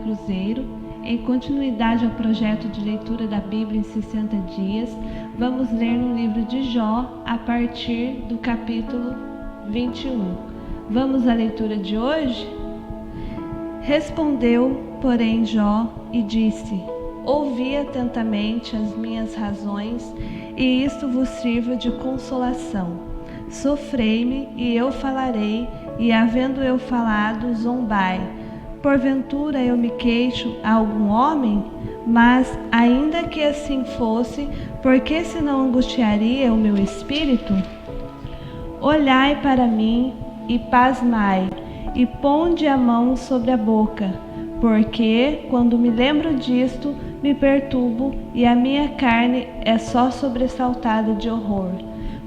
Cruzeiro. Em continuidade ao projeto de leitura da Bíblia em 60 dias, vamos ler no livro de Jó, a partir do capítulo 21. Vamos à leitura de hoje? Respondeu, porém, Jó e disse: ouvi atentamente as minhas razões, e isto vos sirva de consolação. Sofrei-me, e eu falarei, e havendo eu falado, zombai. Porventura eu me queixo a algum homem? Mas, ainda que assim fosse, por que se não angustiaria o meu espírito? Olhai para mim e pasmai, e ponde a mão sobre a boca, porque, quando me lembro disto, me perturbo, e a minha carne é só sobressaltada de horror.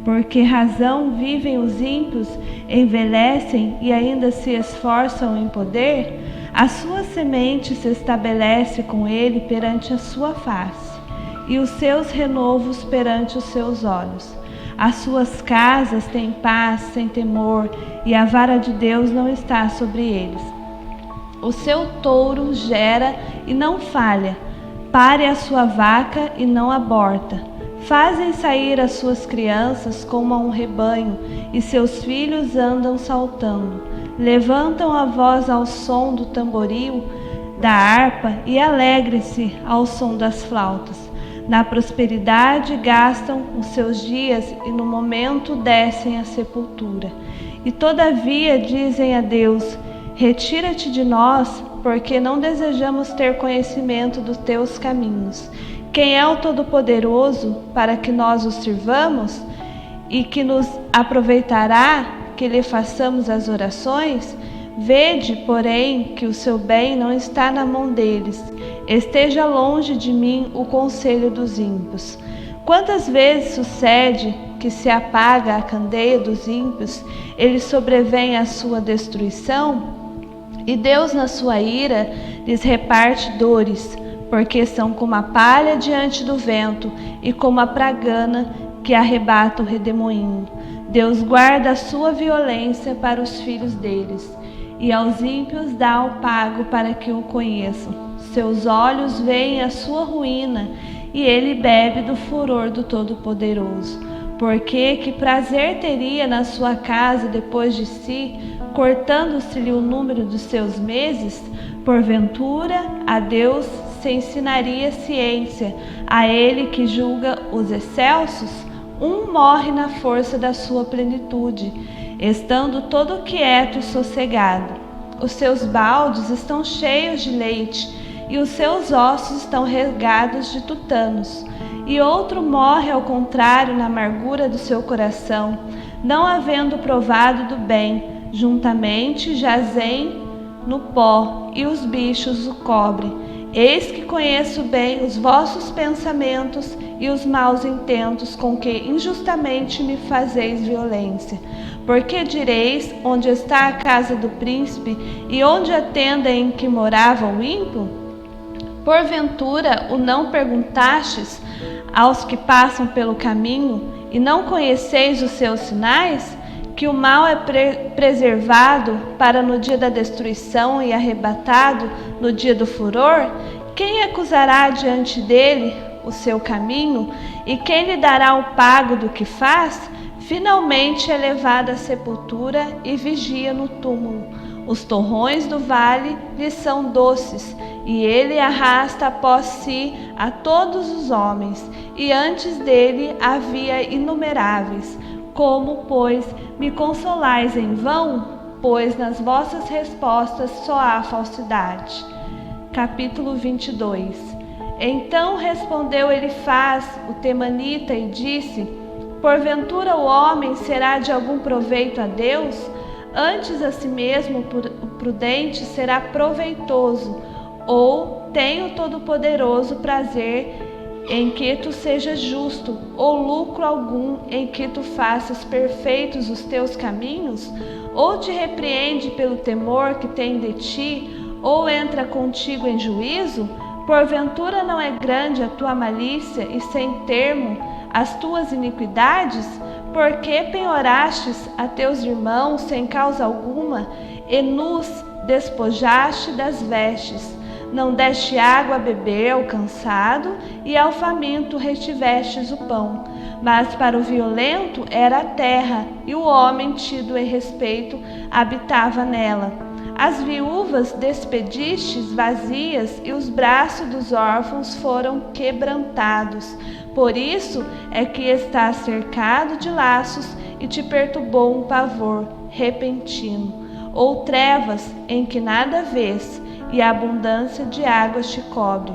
Porque razão vivem os ímpios, envelhecem e ainda se esforçam em poder? A sua semente se estabelece com ele perante a sua face, e os seus renovos perante os seus olhos. As suas casas têm paz sem temor, e a vara de Deus não está sobre eles. O seu touro gera e não falha, pare a sua vaca e não aborta. Fazem sair as suas crianças como a um rebanho, e seus filhos andam saltando. Levantam a voz ao som do tamboril, da harpa, e alegrem-se ao som das flautas. Na prosperidade gastam os seus dias, e no momento descem à sepultura. E todavia dizem a Deus: retira-te de nós, porque não desejamos ter conhecimento dos teus caminhos. Quem é o Todo-Poderoso para que nós o sirvamos? E que nos aproveitará que lhe façamos as orações? Vede, porém, que o seu bem não está na mão deles. Esteja longe de mim o conselho dos ímpios. Quantas vezes sucede que se apaga a candeia dos ímpios, eles sobrevêm à sua destruição? E Deus, na sua ira, lhes reparte dores, porque são como a palha diante do vento e como a pragana que arrebata o redemoinho. Deus guarda a sua violência para os filhos deles, e aos ímpios dá o pago para que o conheçam. Seus olhos veem a sua ruína, e ele bebe do furor do Todo-Poderoso. Porque que prazer teria na sua casa depois de si, cortando-se-lhe o número dos seus meses? Porventura, a Deus se ensinaria ciência, a ele que julga os excelsos? Um morre na força da sua plenitude, estando todo quieto e sossegado. Os seus baldes estão cheios de leite, e os seus ossos estão regados de tutanos. E outro morre ao contrário na amargura do seu coração, não havendo provado do bem, juntamente jazem no pó, e os bichos o cobrem. Eis que conheço bem os vossos pensamentos e os maus intentos com que injustamente me fazeis violência. Porque direis: onde está a casa do príncipe, e onde a tenda em que morava o ímpio? Porventura o não perguntastes aos que passam pelo caminho, e não conheceis os seus sinais? Que o mal é preservado para no dia da destruição e arrebatado no dia do furor? Quem acusará diante dele o seu caminho? E quem lhe dará o pago do que faz? Finalmente é levado à sepultura e vigia no túmulo. Os torrões do vale lhe são doces, e ele arrasta após si a todos os homens, e antes dele havia inumeráveis. Como, pois, me consolais em vão? Pois nas vossas respostas só há falsidade. Capítulo 22. Então respondeu Elifaz, o temanita, e disse: porventura o homem será de algum proveito a Deus? Antes a si mesmo o prudente será proveitoso. Ou tem o Todo-Poderoso prazer em que tu sejas justo, ou lucro algum em que tu faças perfeitos os teus caminhos? Ou te repreende pelo temor que tem de ti, ou entra contigo em juízo? Porventura não é grande a tua malícia e sem termo as tuas iniquidades? Por que penhorastes a teus irmãos sem causa alguma, e nos despojaste das vestes? não deste água a beber ao cansado, e ao faminto retivestes o pão. Mas para o violento era a terra, e o homem tido em respeito habitava nela. As viúvas despedistes vazias, e os braços dos órfãos foram quebrantados. Por isso é que estás cercado de laços, e te perturbou um pavor repentino, ou trevas em que nada vês, e a abundância de águas te cobre.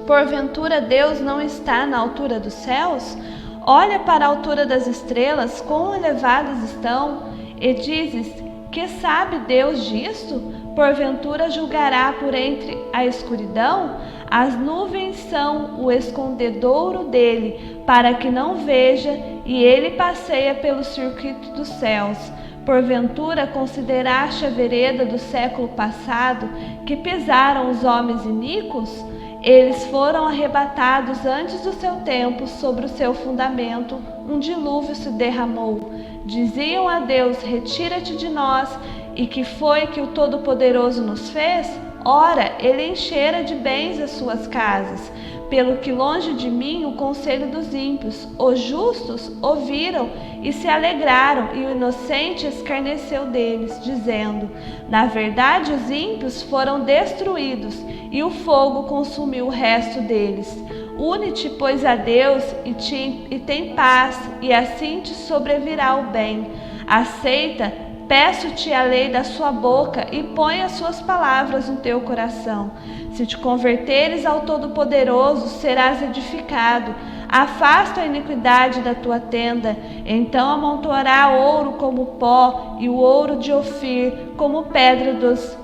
Porventura Deus não está na altura dos céus? Olha para a altura das estrelas, quão elevadas estão, e dizes: que sabe Deus disto? Porventura julgará por entre a escuridão? As nuvens são o escondedouro dele, para que não veja, e ele passeia pelo circuito dos céus. Porventura consideraste a vereda do século passado, que pisaram os homens iníquos? Eles foram arrebatados antes do seu tempo, sobre o seu fundamento um dilúvio se derramou. Diziam a Deus: retira-te de nós. E que foi que o Todo-Poderoso nos fez? Ora, ele enchera de bens as suas casas. Pelo que longe de mim o conselho dos ímpios. Os justos ouviram e se alegraram, e o inocente escarneceu deles, dizendo: na verdade os ímpios foram destruídos, e o fogo consumiu o resto deles. Une-te, pois, a Deus, e tem paz, e assim te sobrevirá o bem. Aceita, peço-te a lei da sua boca, e põe as suas palavras no teu coração. Se te converteres ao Todo-Poderoso, serás edificado. Afasta a iniquidade da tua tenda, então amontoará ouro como pó, e o ouro de Ofir como pedra dos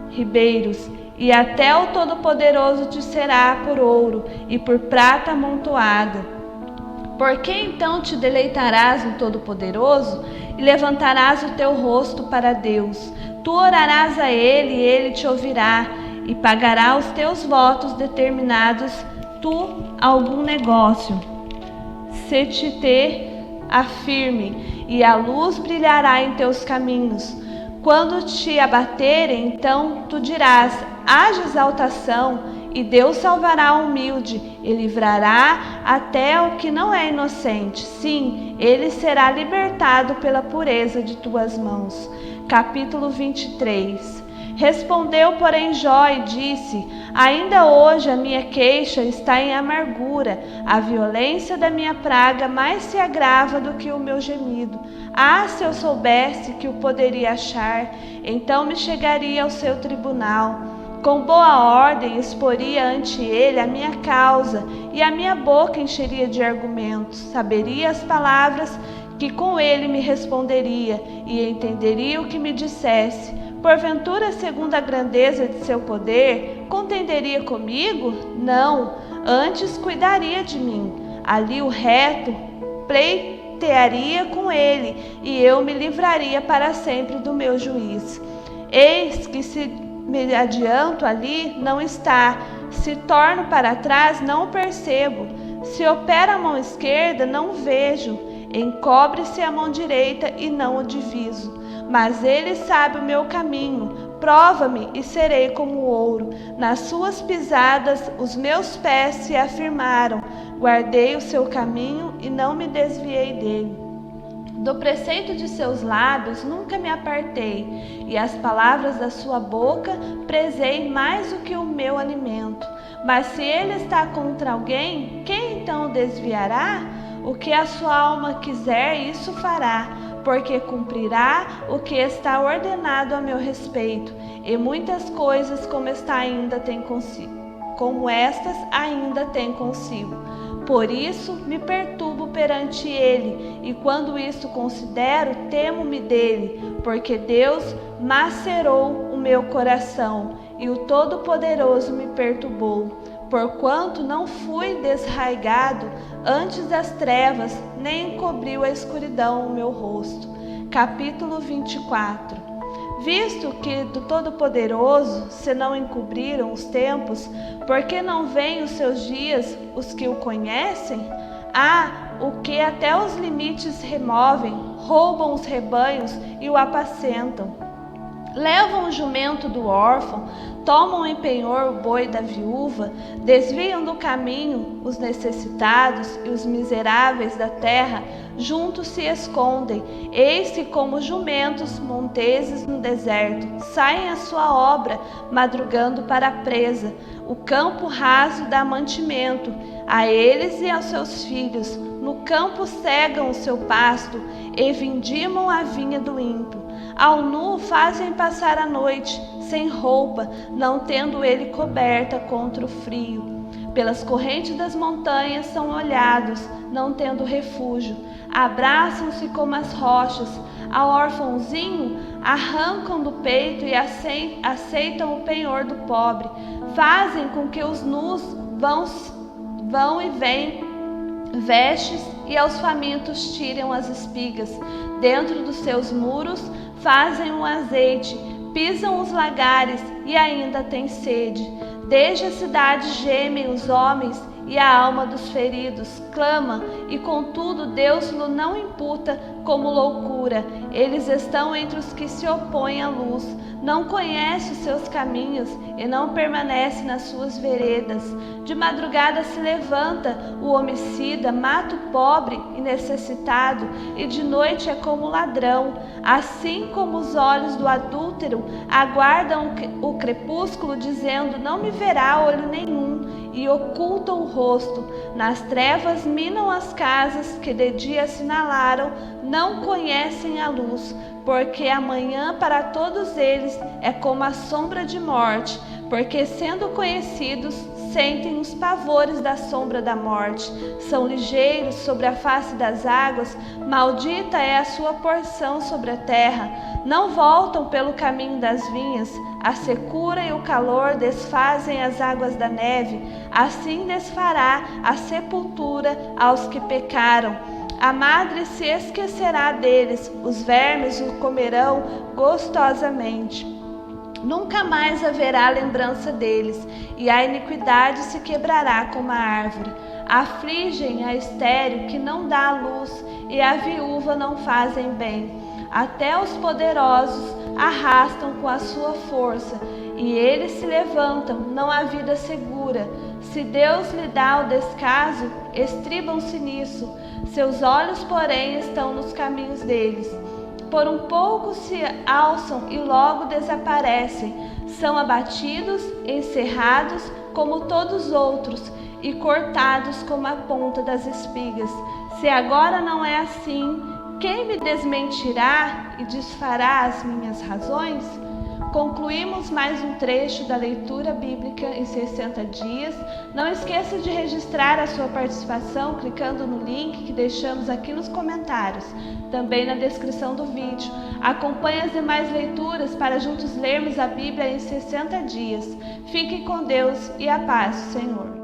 ribeiros. E até o Todo-Poderoso te será por ouro e por prata amontoada. Por que então te deleitarás no Todo-Poderoso e levantarás o teu rosto para Deus? Tu orarás a Ele e Ele te ouvirá, e pagará os teus votos determinados tu algum negócio. Se te afirme, e a luz brilhará em teus caminhos. Quando te abaterem, então tu dirás: haja exaltação, e Deus salvará o humilde, e livrará até o que não é inocente. Sim, ele será libertado pela pureza de tuas mãos. Capítulo 23. Respondeu, porém, Jó e disse: ainda hoje a minha queixa está em amargura, a violência da minha praga mais se agrava do que o meu gemido. Ah, se eu soubesse que o poderia achar, então me chegaria ao seu tribunal. Com boa ordem exporia ante ele a minha causa, e a minha boca encheria de argumentos. Saberia as palavras que com ele me responderia, e entenderia o que me dissesse. Porventura, segundo a grandeza de seu poder, contenderia comigo? Não, antes cuidaria de mim. Ali o reto pleitearia com ele, e eu me livraria para sempre do meu juiz. Eis que se me adianto ali, não está. Se torno para trás, não o percebo. Se opera a mão esquerda, não o vejo. Encobre-se a mão direita e não o diviso. Mas ele sabe o meu caminho. Prova-me e serei como ouro. Nas suas pisadas os meus pés se afirmaram. Guardei o seu caminho e não me desviei dele. Do preceito de seus lábios nunca me apartei, e as palavras da sua boca prezei mais do que o meu alimento. Mas se ele está contra alguém, quem então o desviará? O que a sua alma quiser, isso fará, porque cumprirá o que está ordenado a meu respeito, e muitas coisas como estas ainda tem consigo. Por isso me perturbo perante ele, e quando isto considero, temo-me dele, porque Deus macerou o meu coração, e o Todo-Poderoso me perturbou. Porquanto não fui desraigado antes das trevas, nem encobriu a escuridão o meu rosto. Capítulo 24. Visto que do Todo-Poderoso se não encobriram os tempos, por que não veem os seus dias os que o conhecem? Ah, o que até os limites removem, roubam os rebanhos e o apacentam. Levam o jumento do órfão, tomam em penhor o boi da viúva, desviam do caminho os necessitados e os miseráveis da terra, juntos se escondem. Eis que, como jumentos monteses no deserto, saem à sua obra, madrugando para a presa. O campo raso dá mantimento a eles e aos seus filhos. No campo cegam o seu pasto e vindimam a vinha do ímpio. Ao nu fazem passar a noite, sem roupa, não tendo ele coberta contra o frio. Pelas correntes das montanhas são olhados, não tendo refúgio. Abraçam-se como as rochas. Ao órfãozinho arrancam do peito e aceitam o penhor do pobre. Fazem com que os nus vão e vêm vestes, e aos famintos tiram as espigas. Dentro dos seus muros fazem um azeite, pisam os lagares e ainda têm sede. Desde a cidade gemem os homens, e a alma dos feridos clama, e contudo Deus lhe não imputa como loucura. Eles estão entre os que se opõem à luz, não conhece os seus caminhos e não permanece nas suas veredas. De madrugada se levanta o homicida, mata o pobre e necessitado, e de noite é como ladrão. Assim como os olhos do adúltero aguardam o crepúsculo, dizendo: não me verá olho nenhum, e ocultam o rosto. Nas trevas minam as casas que de dia assinalaram, não conhecem a luz, porque amanhã para todos eles é como a sombra de morte, porque sendo conhecidos, sentem os pavores da sombra da morte. São ligeiros sobre a face das águas, maldita é a sua porção sobre a terra. Não voltam pelo caminho das vinhas, a secura e o calor desfazem as águas da neve. Assim desfará a sepultura aos que pecaram. A madre se esquecerá deles, os vermes o comerão gostosamente. Nunca mais haverá lembrança deles, e a iniquidade se quebrará como a árvore. Afligem a estéril que não dá luz, e a viúva não fazem bem. Até os poderosos arrastam com a sua força, e eles se levantam, não há vida segura. Se Deus lhe dá o descaso, estribam-se nisso. Seus olhos, porém, estão nos caminhos deles. Por um pouco se alçam e logo desaparecem. São abatidos, encerrados como todos os outros, e cortados como a ponta das espigas. Se agora não é assim, quem me desmentirá e desfará as minhas razões? Concluímos mais um trecho da leitura bíblica em 60 dias. Não esqueça de registrar a sua participação clicando no link que deixamos aqui nos comentários, também na descrição do vídeo. Acompanhe as demais leituras para juntos lermos a Bíblia em 60 dias. Fiquem com Deus e a paz do Senhor.